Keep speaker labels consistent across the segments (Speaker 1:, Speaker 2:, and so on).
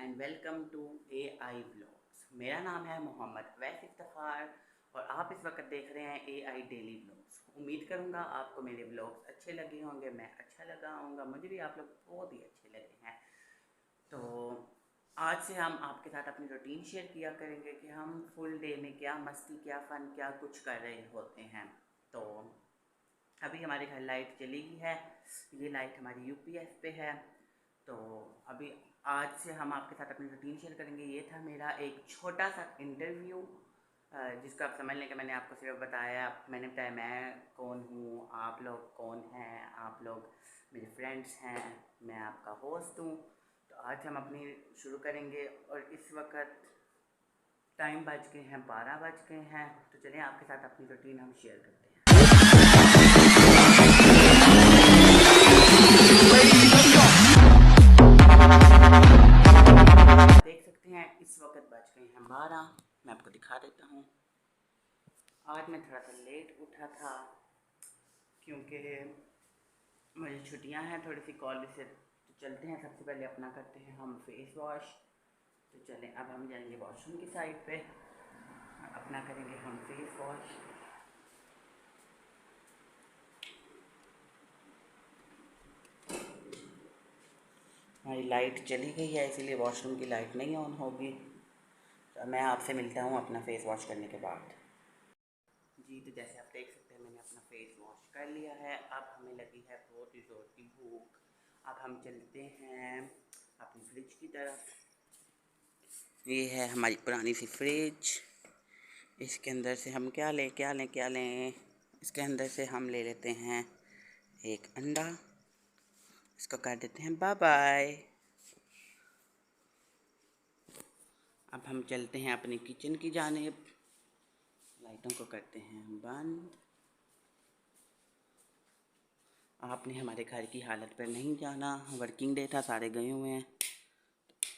Speaker 1: And welcome to AI vlogs. मेरा नाम है मोहम्मद वैस इफ्तिखार और आप इस वक्त देख रहे हैं AI डेली व्लॉग्स। उम्मीद करूँगा आपको मेरे व्लॉग्स अच्छे लगे होंगे, मैं अच्छा लगा होऊंगा, मुझे भी आप लोग बहुत ही अच्छे लगे हैं। तो आज से हम आपके साथ अपनी रूटीन शेयर किया करेंगे कि हम फुल डे में क्या मस्ती, क्या फ़न, क्या कुछ कर रहे होते हैं। तो अभी हमारे घर लाइट चली गई है, ये लाइट हमारी यूपीएस पे है। तो अभी आज से हम आपके साथ अपनी रूटीन शेयर करेंगे। ये था मेरा एक छोटा सा इंटरव्यू जिसको आप समझ लें कि मैंने आपको सिर्फ बताया, मैंने बताया मैं कौन हूँ, आप लोग कौन हैं, आप लोग मेरे फ्रेंड्स हैं, मैं आपका होस्ट हूँ। तो आज हम अपनी शुरू करेंगे और इस वक्त टाइम बज गए हैं 12 बज गए हैं। तो चलिए आपके साथ अपनी रूटीन हम शेयर करते हैं। देख सकते हैं इस वक्त बज गए हैं 12। मैं आपको दिखा देता हूँ। आज मैं थोड़ा सा लेट उठा था क्योंकि मुझे छुट्टियां हैं थोड़ी सी कॉलेज से। तो चलते हैं, सबसे पहले अपना करते हैं हम फेस वॉश। तो चलें अब हम जाएंगे वॉशरूम की साइड पे, अपना करेंगे हम फेस वॉश। हमारी लाइट चली गई है इसीलिए वॉशरूम की लाइट नहीं ऑन होगी। तो मैं आपसे मिलता हूँ अपना फेस वॉश करने के बाद। जी, तो जैसे आप देख सकते हैं मैंने अपना फेस वॉश कर लिया है। अब हमें लगी है बहुत ही ज़ोर की भूख। अब हम चलते हैं अपनी फ्रिज की तरफ। ये है हमारी पुरानी सी फ्रिज। इसके अंदर से हम क्या लें। इसके अंदर से हम ले लेते हैं एक अंडा। इसको कर देते हैं बाय बाय। अब हम चलते हैं अपनी किचन की जानिब। लाइटों को करते हैं हम बंद। आपने हमारे घर की हालत पर नहीं जाना, वर्किंग डे था, सारे गए हुए हैं,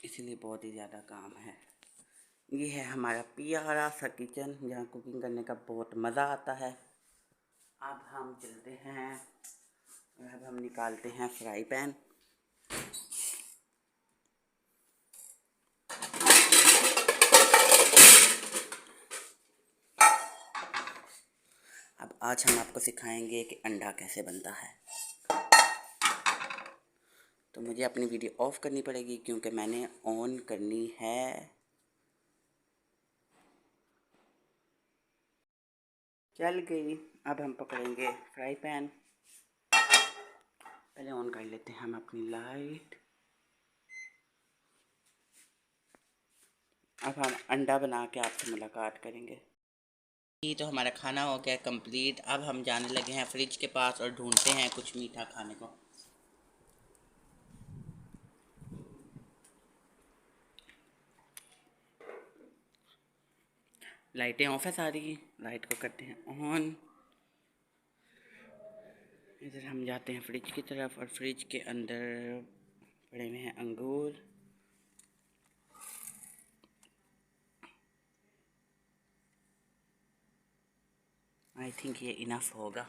Speaker 1: इसीलिए बहुत ही ज़्यादा काम है। ये है हमारा प्यारा सा किचन जहाँ कुकिंग करने का बहुत मज़ा आता है। अब हम चलते हैं और अब हम निकालते हैं फ्राई पैन। अब आज हम आपको सिखाएंगे कि अंडा कैसे बनता है। तो मुझे अपनी वीडियो ऑफ करनी पड़ेगी क्योंकि मैंने ऑन करनी है। चल गई। अब हम पकड़ेंगे फ्राई पैन। पहले ऑन कर लेते हैं हम अपनी लाइट। अब हम अंडा बना के आपसे मुलाकात करेंगे। ये तो हमारा खाना हो गया कंप्लीट। अब हम जाने लगे हैं फ्रिज के पास और ढूंढते हैं कुछ मीठा खाने को। लाइटें ऑफ है सारी, लाइट को करते हैं ऑन। इधर हम जाते हैं फ्रिज की तरफ और फ्रिज के अंदर पड़े हुए हैं अंगूर। आई थिंक ये इनफ होगा।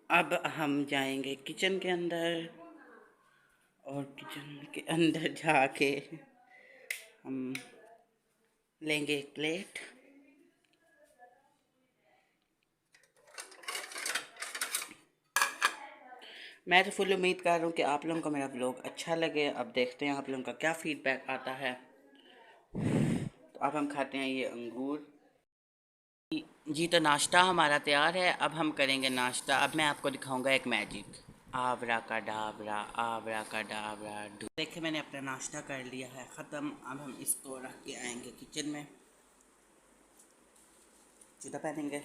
Speaker 1: अब हम जाएंगे किचन के अंदर और किचन के अंदर जाके हम लेंगे एक प्लेट। मैं तो फुल उम्मीद कर रहा हूँ कि आप लोगों को मेरा व्लॉग अच्छा लगे। अब देखते हैं आप लोगों का क्या फीडबैक आता है। तो अब हम खाते हैं ये अंगूर। जी, तो नाश्ता हमारा तैयार है। अब हम करेंगे नाश्ता। अब मैं आपको दिखाऊंगा एक मैजिक। आवरा का डाबरा, आवरा का डाबरा। देखिए मैंने अपना नाश्ता कर लिया है ख़त्म। अब हम इसको रख के आएंगे किचन में, जूता पहनेंगे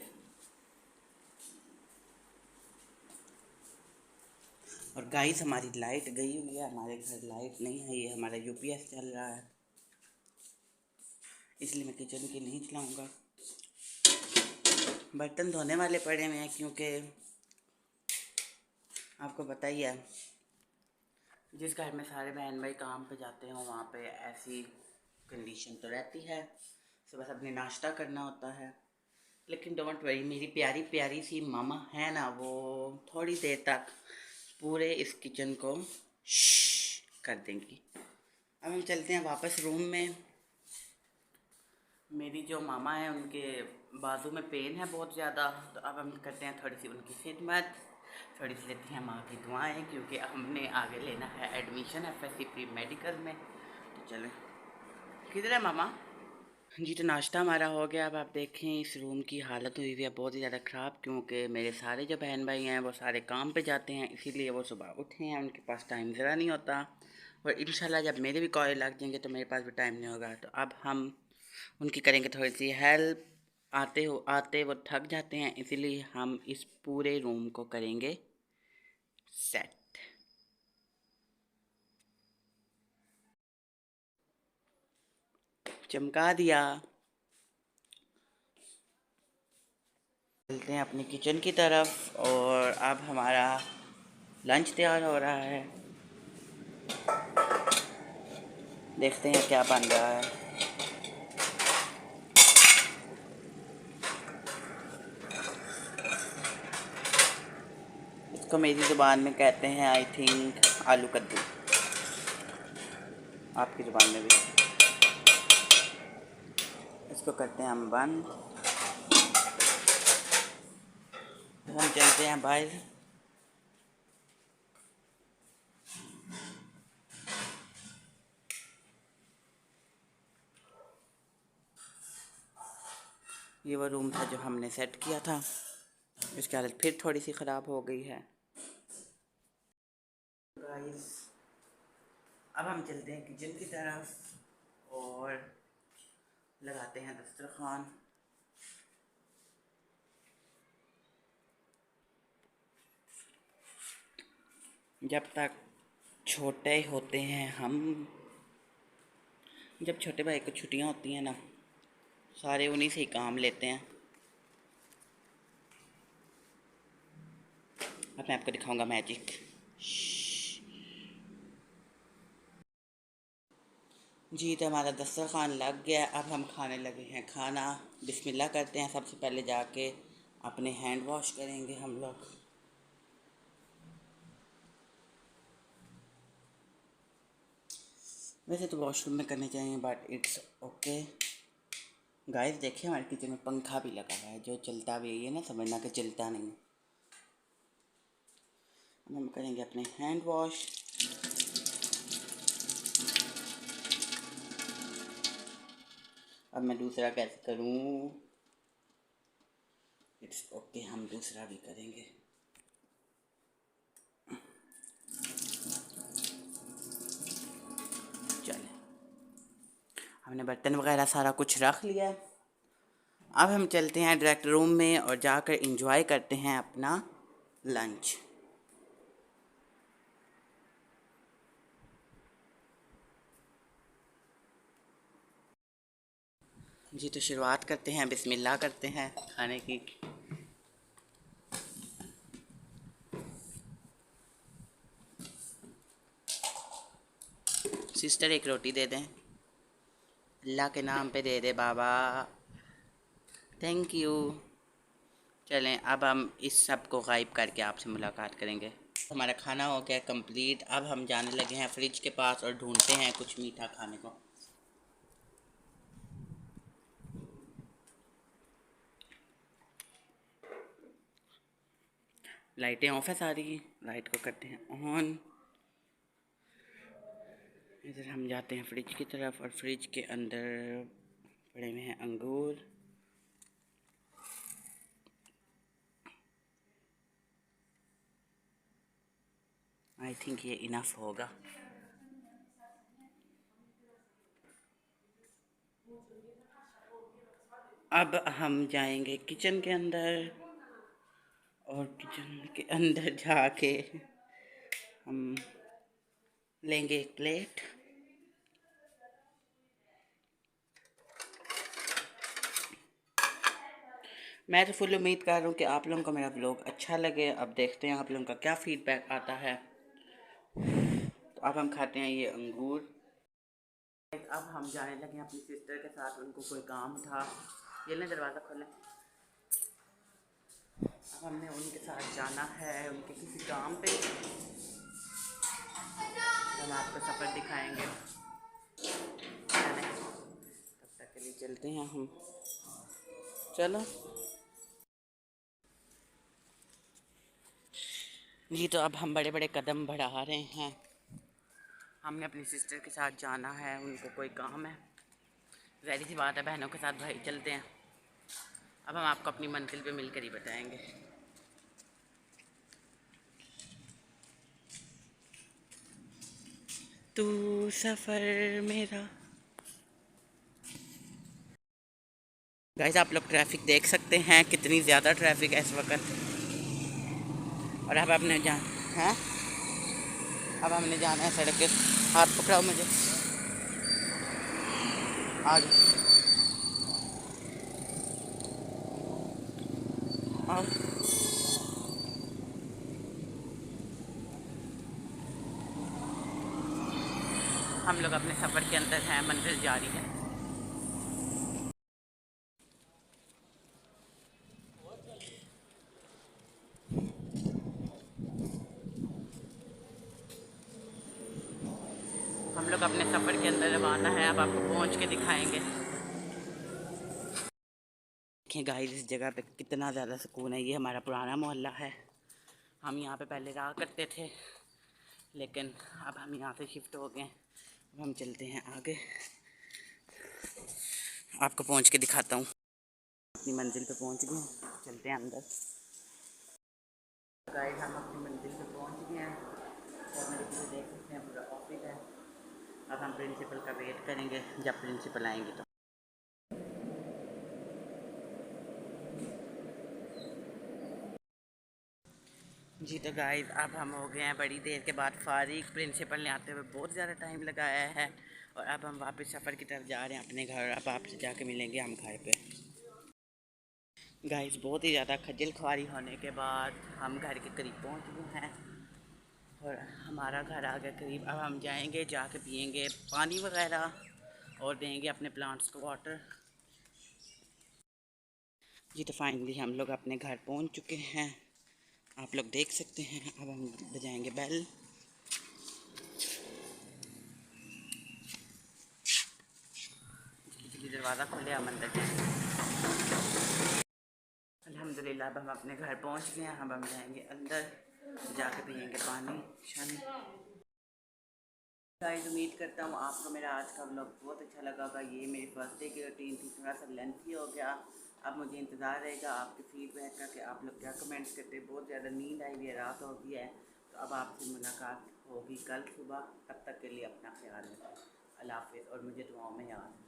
Speaker 1: और गाइस हमारी लाइट गई हुई है। हमारे घर लाइट नहीं है, ये हमारा यूपीएस चल रहा है, इसलिए मैं किचन की नहीं चलाऊँगा। बर्तन धोने वाले पड़े हुए हैं क्योंकि आपको पता ही है जिस घर में सारे बहन भाई काम पे जाते हों वहाँ पे ऐसी कंडीशन तो रहती है। सुबह सबने नाश्ता करना होता है। लेकिन डोंट वरी, मेरी प्यारी प्यारी सी मामा है ना, वो थोड़ी देर तक पूरे इस किचन को कर देंगी। अब हम चलते हैं वापस रूम में। मेरी जो मामा है उनके बाजू में पेन है बहुत ज़्यादा, तो अब हम करते हैं थोड़ी सी उनकी खिदमत, थोड़ी सी लेते हैं माँ की दुआएं, क्योंकि हमने आगे लेना है एडमिशन FSC प्री मेडिकल में। तो चलें, किधर है मामा जी? तो नाश्ता हमारा हो गया। अब आप देखें इस रूम की हालत हुई हुई है बहुत ही ज़्यादा ख़राब, क्योंकि मेरे सारे जो बहन भाई हैं वो सारे काम पे जाते हैं, इसीलिए वो सुबह उठे हैं, उनके पास टाइम ज़रा नहीं होता। और इंशाल्लाह जब मेरे भी कॉलेज लग जाएंगे तो मेरे पास भी टाइम नहीं होगा। तो अब हम उनकी करेंगे थोड़ी सी हेल्प। आते वो थक जाते हैं, इसीलिए हम इस पूरे रूम को करेंगे सेट। चमका दिया। चलते हैं अपनी किचन की तरफ, और अब हमारा लंच तैयार हो रहा है। देखते हैं क्या बन रहा है। इसको मेरी ज़ुबान में कहते हैं आई थिंक आलू कद्दू, आपकी ज़ुबान में भी। इसको करते हैं हम बंद। हम चलते हैं बाहर। ये वो रूम था जो हमने सेट किया था, इसकी हालत फिर थोड़ी सी ख़राब हो गई है। गाइस, अब हम चलते हैं किचन की तरफ और लगाते हैं दस्तरखान। जब तक छोटे होते हैं हम, जब छोटे भाई को छुट्टियां होती हैं ना, सारे उन्हीं से ही काम लेते हैं। अब मैं आपको दिखाऊंगा मैजिक। जी, तो हमारा दस्तरखान लग गया। अब हम खाने लगे हैं खाना। बिस्मिल्लाह करते हैं। सबसे पहले जाके अपने हैंड वॉश करेंगे हम लोग। वैसे तो वॉशरूम में करने चाहिए, बट इट्स ओके। गाइस देखिए, हमारे किचन में पंखा भी लगा हुआ है, जो चलता भी है, ये ना समझना कि चलता नहीं। अब हम करेंगे अपने हैंड वॉश। अब मैं दूसरा कैसे करूँ? इट्स ओके, हम दूसरा भी करेंगे। चलें, हमने बर्तन वगैरह सारा कुछ रख लिया। अब हम चलते हैं डायरेक्ट रूम में और जाकर एंजॉय करते हैं अपना लंच। जी, तो शुरुआत करते हैं, बिस्मिल्लाह करते हैं खाने की। सिस्टर एक रोटी दे दें, अल्लाह के नाम पे दे दे बाबा, थैंक यू। चलें, अब हम इस सब को गायब करके आपसे मुलाकात करेंगे। हमारा खाना हो गया कंप्लीट। अब हम जाने लगे हैं फ्रिज के पास और ढूंढते हैं कुछ मीठा खाने को। लाइटें ऑफ है सारी, लाइट को करते हैं ऑन। इधर हम जाते हैं फ्रिज की तरफ, और फ्रिज के अंदर पड़े हुए हैं अंगूर। आई थिंक ये इनफ होगा। अब हम जाएंगे किचन के अंदर, और किचन के अंदर जाके हम लेंगे एक प्लेट। मैं तो फुल उम्मीद कर रहा हूँ कि आप लोगों को मेरा ब्लॉग अच्छा लगे। अब देखते हैं आप लोगों का क्या फीडबैक आता है। तो अब हम खाते हैं ये अंगूर। अब हम जाने लगे अपनी सिस्टर के साथ, उनको कोई काम था। ये ना दरवाज़ा खोलें। अब हमने उनके साथ जाना है उनके किसी काम पे। हम आपको सफ़र दिखाएंगे। तब तक के लिए चलते हैं हम। चलो जी, तो अब हम बड़े बड़े कदम बढ़ा रहे हैं। हमने अपनी सिस्टर के साथ जाना है, उनको कोई काम है। ज़ाहिर सी बात है, बहनों के साथ भाई चलते हैं। अब हम आपको अपनी मंजिल पे मिलकर ही बताएंगे। तू सफ़र मेरा। गाइस, आप लोग ट्रैफिक देख सकते हैं, कितनी ज़्यादा ट्रैफिक है इस वक्त। और अब आपने हैं, अब हमने जाना है सड़क के। हाथ पकड़ाओ मुझे, आगे आओ। हम लोग अपने सफ़र के अंदर हैं, मंजिल जारी है। हम लोग अपने सफ़र के अंदर रवाना है, अब आपको पहुंच के दिखाएंगे। देखिए गाइस, इस जगह पे कितना ज़्यादा सुकून है। ये हमारा पुराना मोहल्ला है। हम यहाँ पे पहले रहा करते थे, लेकिन अब हम यहाँ से शिफ्ट हो गए। अब हम चलते हैं आगे, आपको पहुँच के दिखाता हूँ। अपनी मंजिल पे पहुँच गए, चलते हैं अंदर। गाइस, हम अपनी मंजिल पे पहुँच गए हैं और मेरे पीछे देख सकते हैं पूरा ऑफिस है। अब हम प्रिंसिपल का वेट करेंगे, जब प्रिंसिपल आएंगे तो। जी, तो गाइस, अब हम हो गए हैं बड़ी देर के बाद फारिग। प्रिंसिपल ने आते हुए बहुत ज़्यादा टाइम लगाया है और अब हम वापस सफ़र की तरफ जा रहे हैं अपने घर। अब आपसे जाके मिलेंगे हम घर पे। गाइस, बहुत ही ज़्यादा खज्जल ख्वारी होने के बाद हम घर के करीब पहुंच गए हैं और हमारा घर आ गया करीब। अब हम जाएंगे, जाके पियेंगे पानी वगैरह और देंगे अपने प्लांट्स को वाटर। जी, तो फाइनली हम लोग अपने घर पहुंच चुके हैं, आप लोग देख सकते हैं। अब हम बजाएंगे बेल। दरवाज़ा खुले, हम अंदर जाएंगे। अल्हम्दुलिल्लाह, अब हम अपने घर पहुंच गए हैं। अब हम जाएंगे अंदर, जाके पियेंगे पानी शानी। गाइस, उम्मीद करता हूँ आपको मेरा आज का व्लॉग बहुत अच्छा लगा होगा। ये मेरी फर्स्ट डे की रूटीन थी, थोड़ा सा लेंथी हो गया। अब मुझे इंतज़ार रहेगा आपके फीडबैक का कि आप लोग क्या कमेंट्स करते हैं। बहुत ज़्यादा नींद आई हुई है, रात हो गई है, तो अब आपसे मुलाकात होगी कल सुबह। तब तक के लिए अपना ख्याल रखें। अल्लाह हाफ़िज़ और मुझे दुआओं में याद